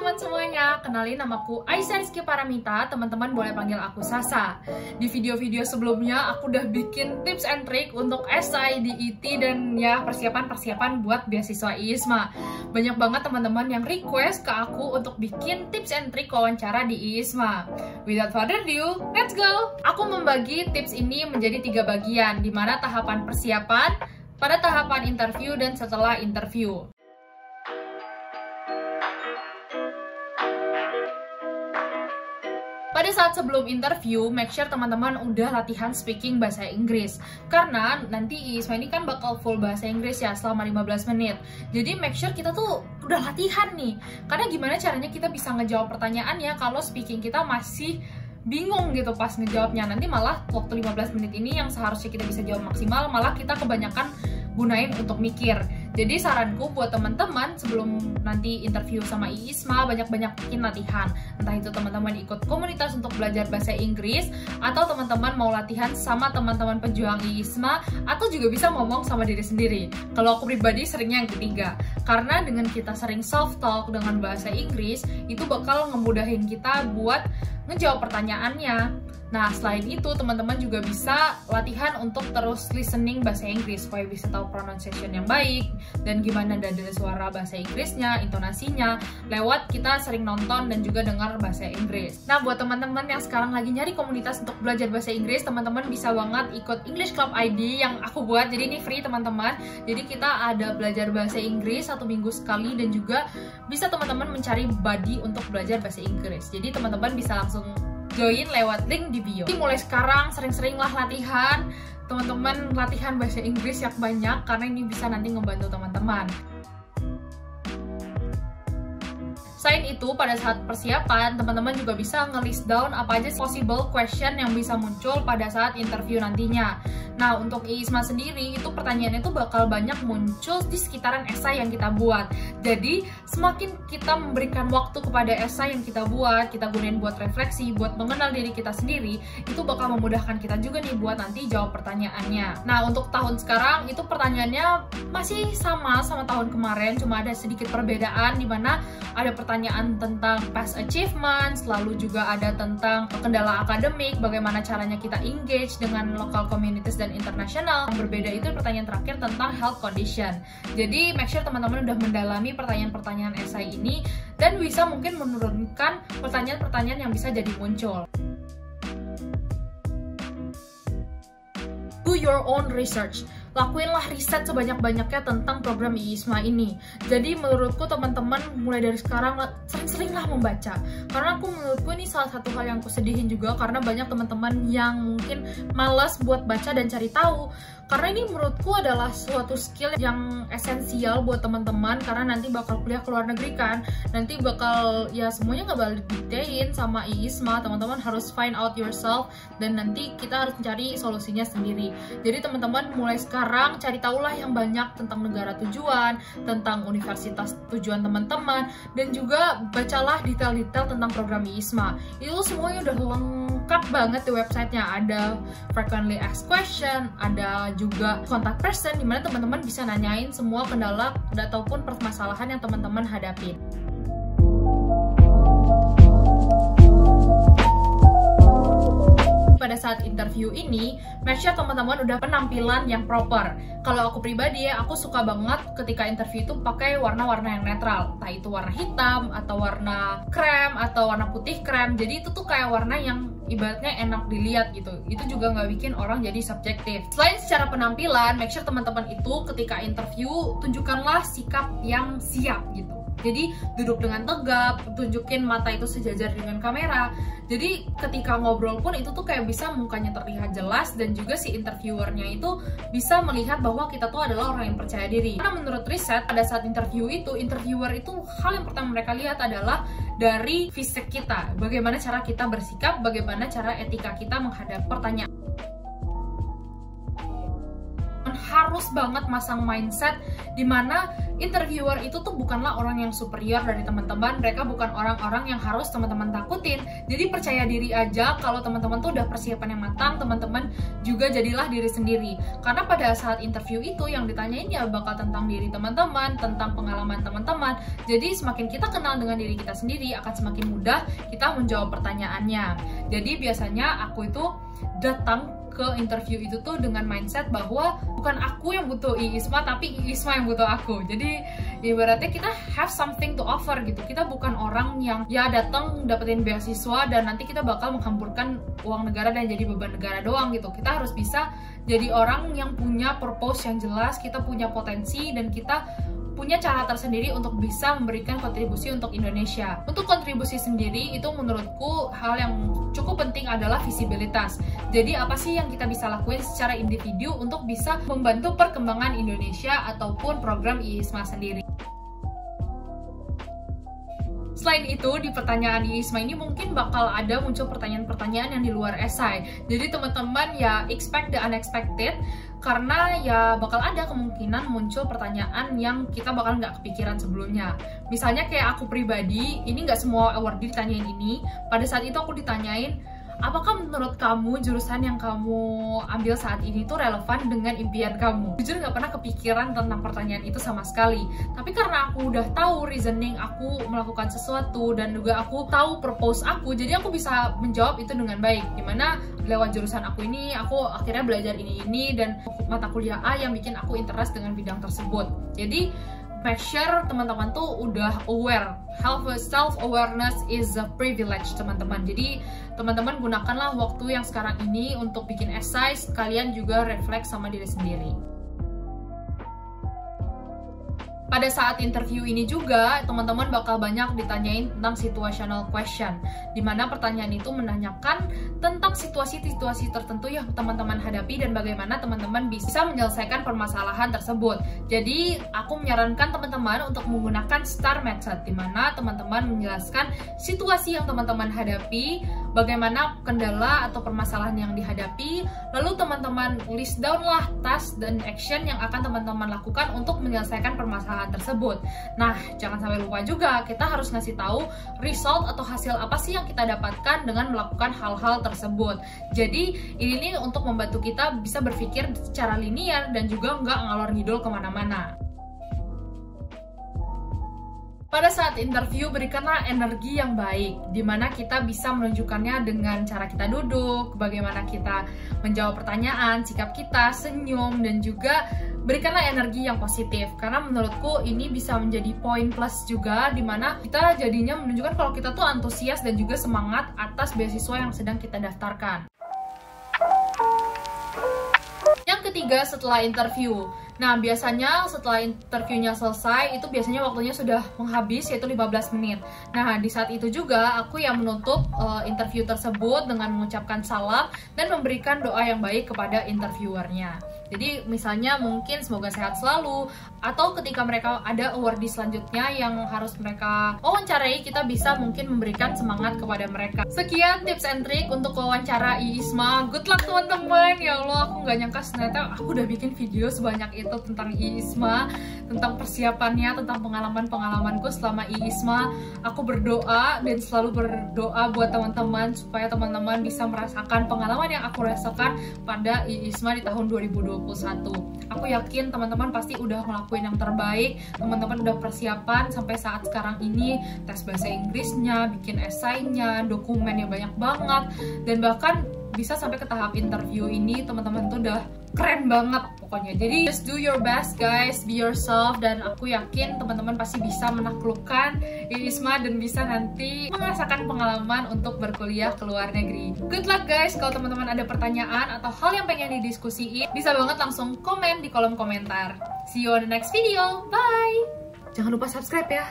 teman-teman semuanya, kenalin namaku Aisyah Rizky Paramita, teman-teman boleh panggil aku Sasa. Di video-video sebelumnya aku udah bikin tips and trick untuk esai di IT dan ya persiapan-persiapan buat beasiswa IISMA. Banyak banget teman-teman yang request ke aku untuk bikin tips and trick wawancara di IISMA. Without further ado, let's go! Aku membagi tips ini menjadi 3 bagian, di mana tahapan persiapan, pada tahapan interview, dan setelah interview. Pada saat sebelum interview, make sure teman-teman udah latihan speaking bahasa Inggris. Karena nanti IISMA ini kan bakal full bahasa Inggris ya selama 15 menit. Jadi make sure kita tuh udah latihan nih. Karena gimana caranya kita bisa ngejawab pertanyaannya kalau speaking kita masih bingung gitu pas ngejawabnya. Nanti malah waktu 15 menit ini yang seharusnya kita bisa jawab maksimal, malah kita kebanyakan gunain untuk mikir. Jadi saranku buat teman-teman sebelum nanti interview sama IISMA, banyak-banyakin latihan. Entah itu teman-teman ikut komunitas untuk belajar bahasa Inggris, atau teman-teman mau latihan sama teman-teman pejuang IISMA, atau juga bisa ngomong sama diri sendiri. Kalau aku pribadi seringnya yang ketiga, karena dengan kita sering self talk dengan bahasa Inggris, itu bakal ngemudahin kita buat ngejawab pertanyaannya. Nah, selain itu, teman-teman juga bisa latihan untuk terus listening bahasa Inggris supaya bisa tahu pronunciation yang baik dan gimana nada suara bahasa Inggrisnya, intonasinya, lewat kita sering nonton dan juga dengar bahasa Inggris. Nah, buat teman-teman yang sekarang lagi nyari komunitas untuk belajar bahasa Inggris, teman-teman bisa banget ikut English Club ID yang aku buat. Jadi ini free, teman-teman. Jadi kita ada belajar bahasa Inggris 1 minggu sekali, dan juga bisa teman-teman mencari buddy untuk belajar bahasa Inggris. Jadi teman-teman bisa langsung join lewat link di bio. Jadi mulai sekarang sering-seringlah latihan, teman-teman latihan bahasa Inggris yang banyak karena ini bisa nanti ngebantu teman-teman. Selain itu, pada saat persiapan, teman-teman juga bisa nge-list down apa aja possible question yang bisa muncul pada saat interview nantinya. Nah, untuk IISMA sendiri, itu pertanyaannya itu bakal banyak muncul di sekitaran esai yang kita buat. Jadi, semakin kita memberikan waktu kepada esai yang kita buat, kita gunain buat refleksi, buat mengenal diri kita sendiri, itu bakal memudahkan kita juga nih buat nanti jawab pertanyaannya. Nah, untuk tahun sekarang, itu pertanyaannya masih sama tahun kemarin, cuma ada sedikit perbedaan di mana ada pertanyaan tentang past achievements, lalu juga ada tentang kendala akademik, bagaimana caranya kita engage dengan local communities dan internasional. Yang berbeda itu pertanyaan terakhir tentang health condition. Jadi make sure teman-teman udah mendalami pertanyaan-pertanyaan esai ini dan bisa mungkin menurunkan pertanyaan-pertanyaan yang bisa jadi muncul. Do your own research. Lakuinlah riset sebanyak-banyaknya tentang program IISMA ini. Jadi menurutku teman-teman mulai dari sekarang sering-seringlah membaca. Karena menurutku ini salah satu hal yang aku sedihin juga, karena banyak teman-teman yang mungkin malas buat baca dan cari tahu. Karena ini menurutku adalah suatu skill yang esensial buat teman-teman, karena nanti bakal kuliah ke luar negeri kan. Nanti bakal ya semuanya nggak bakal didiktein sama IISMA, teman-teman harus find out yourself dan nanti kita harus mencari solusinya sendiri. Jadi teman-teman mulai sekarang cari tahulah yang banyak tentang negara tujuan, tentang universitas tujuan teman-teman, dan juga bacalah detail-detail tentang program IISMA. Itu semuanya udah lengkap banget di websitenya. Ada frequently asked question, ada juga contact person, dimana teman-teman bisa nanyain semua kendala ataupun permasalahan yang teman-teman hadapin. Pada saat interview ini, make sure teman-teman udah penampilan yang proper. Kalau aku pribadi ya, aku suka banget ketika interview itu pakai warna-warna yang netral. Entah itu warna hitam, atau warna krem, atau warna putih krem. Jadi itu tuh kayak warna yang ibaratnya enak dilihat gitu. Itu juga nggak bikin orang jadi subjektif. Selain secara penampilan, make sure teman-teman itu ketika interview, tunjukkanlah sikap yang siap gitu. Jadi duduk dengan tegap, tunjukin mata itu sejajar dengan kamera. Jadi ketika ngobrol pun itu tuh kayak bisa mukanya terlihat jelas, dan juga si interviewernya itu bisa melihat bahwa kita tuh adalah orang yang percaya diri. Karena menurut riset pada saat interview itu, interviewer itu hal yang pertama mereka lihat adalah dari fisik kita. Bagaimana cara kita bersikap, bagaimana cara etika kita menghadapi pertanyaan. harus banget masang mindset dimana interviewer itu tuh bukanlah orang yang superior dari teman-teman, mereka bukan orang-orang yang harus teman-teman takutin. Jadi percaya diri aja kalau teman-teman tuh udah persiapan yang matang, teman-teman juga jadilah diri sendiri. Karena pada saat interview itu yang ditanyain ya bakal tentang diri teman-teman, tentang pengalaman teman-teman. Jadi semakin kita kenal dengan diri kita sendiri, akan semakin mudah kita menjawab pertanyaannya. Jadi biasanya aku itu datang ke interview itu tuh dengan mindset bahwa bukan aku yang butuh Iisma, tapi Iisma yang butuh aku. Jadi ibaratnya kita have something to offer gitu. Kita bukan orang yang ya datang dapetin beasiswa dan nanti kita bakal menghampurkan uang negara dan jadi beban negara doang gitu. Kita harus bisa jadi orang yang punya purpose yang jelas, kita punya potensi, dan kita punya cara tersendiri untuk bisa memberikan kontribusi untuk Indonesia. Untuk kontribusi sendiri itu menurutku hal yang cukup penting adalah visibilitas. Jadi apa sih yang kita bisa lakuin secara individu untuk bisa membantu perkembangan Indonesia ataupun program Iisma sendiri. Selain itu, di pertanyaan Iisma ini mungkin bakal ada muncul pertanyaan-pertanyaan yang di luar esai. Jadi teman-teman ya expect the unexpected, karena ya bakal ada kemungkinan muncul pertanyaan yang kita bakal nggak kepikiran sebelumnya. Misalnya kayak aku pribadi, ini nggak semua awardee ditanyain ini. Pada saat itu aku ditanyain, apakah menurut kamu jurusan yang kamu ambil saat ini tuh relevan dengan impian kamu? Jujur nggak pernah kepikiran tentang pertanyaan itu sama sekali. Tapi karena aku udah tahu reasoning aku melakukan sesuatu dan juga aku tahu purpose aku, jadi aku bisa menjawab itu dengan baik. Dimana lewat jurusan aku ini, aku akhirnya belajar ini dan mata kuliah A yang bikin aku interest dengan bidang tersebut. Jadi make sure teman-teman tuh udah aware. Self-awareness is a privilege, teman-teman. Jadi teman-teman gunakanlah waktu yang sekarang ini untuk bikin esai, kalian juga refleks sama diri sendiri. Pada saat interview ini juga, teman-teman bakal banyak ditanyain tentang situational question, dimana pertanyaan itu menanyakan tentang situasi-situasi tertentu yang teman-teman hadapi dan bagaimana teman-teman bisa menyelesaikan permasalahan tersebut. Jadi, aku menyarankan teman-teman untuk menggunakan STAR method, dimana teman-teman menjelaskan situasi yang teman-teman hadapi, bagaimana kendala atau permasalahan yang dihadapi, lalu teman-teman list down lah task dan action yang akan teman-teman lakukan untuk menyelesaikan permasalahan tersebut. Nah, jangan sampai lupa juga, kita harus ngasih tahu result atau hasil apa sih yang kita dapatkan dengan melakukan hal-hal tersebut. Jadi, ini untuk membantu kita bisa berpikir secara linear dan juga nggak ngalor ngidul kemana-mana. Pada saat interview, berikanlah energi yang baik, dimana kita bisa menunjukkannya dengan cara kita duduk, bagaimana kita menjawab pertanyaan, sikap kita, senyum, dan juga berikanlah energi yang positif. Karena menurutku ini bisa menjadi poin plus juga, dimana kita jadinya menunjukkan kalau kita tuh antusias dan juga semangat atas beasiswa yang sedang kita daftarkan. Yang ketiga, setelah interview. Nah, biasanya setelah interviewnya selesai, itu biasanya waktunya sudah menghabis, yaitu 15 menit. Nah, di saat itu juga aku yang menutup interview tersebut dengan mengucapkan salam dan memberikan doa yang baik kepada interviewernya. Jadi, misalnya mungkin semoga sehat selalu, atau ketika mereka ada awardee selanjutnya yang harus mereka wawancarai, kita bisa mungkin memberikan semangat kepada mereka. Sekian tips and trick untuk wawancara Iisma. Good luck teman-teman. Ya Allah, aku nggak nyangka ternyata aku udah bikin video sebanyak itu tentang Iisma, tentang persiapannya, tentang pengalaman-pengalamanku selama Iisma. Aku berdoa dan selalu berdoa buat teman-teman supaya teman-teman bisa merasakan pengalaman yang aku rasakan pada Iisma di tahun 2021. Aku yakin teman-teman pasti udah ngelakuin yang terbaik, teman-teman udah persiapan sampai saat sekarang ini, tes bahasa Inggrisnya, bikin esainya, dokumennya banyak banget, dan bahkan bisa sampai ke tahap interview ini. Teman-teman tuh udah keren banget pokoknya. Jadi just do your best guys, be yourself, dan aku yakin teman-teman pasti bisa menaklukkan Iisma dan bisa nanti merasakan pengalaman untuk berkuliah ke luar negeri. Good luck guys. Kalau teman-teman ada pertanyaan atau hal yang pengen didiskusiin, bisa banget langsung komen di kolom komentar. See you on the next video. Bye. Jangan lupa subscribe ya.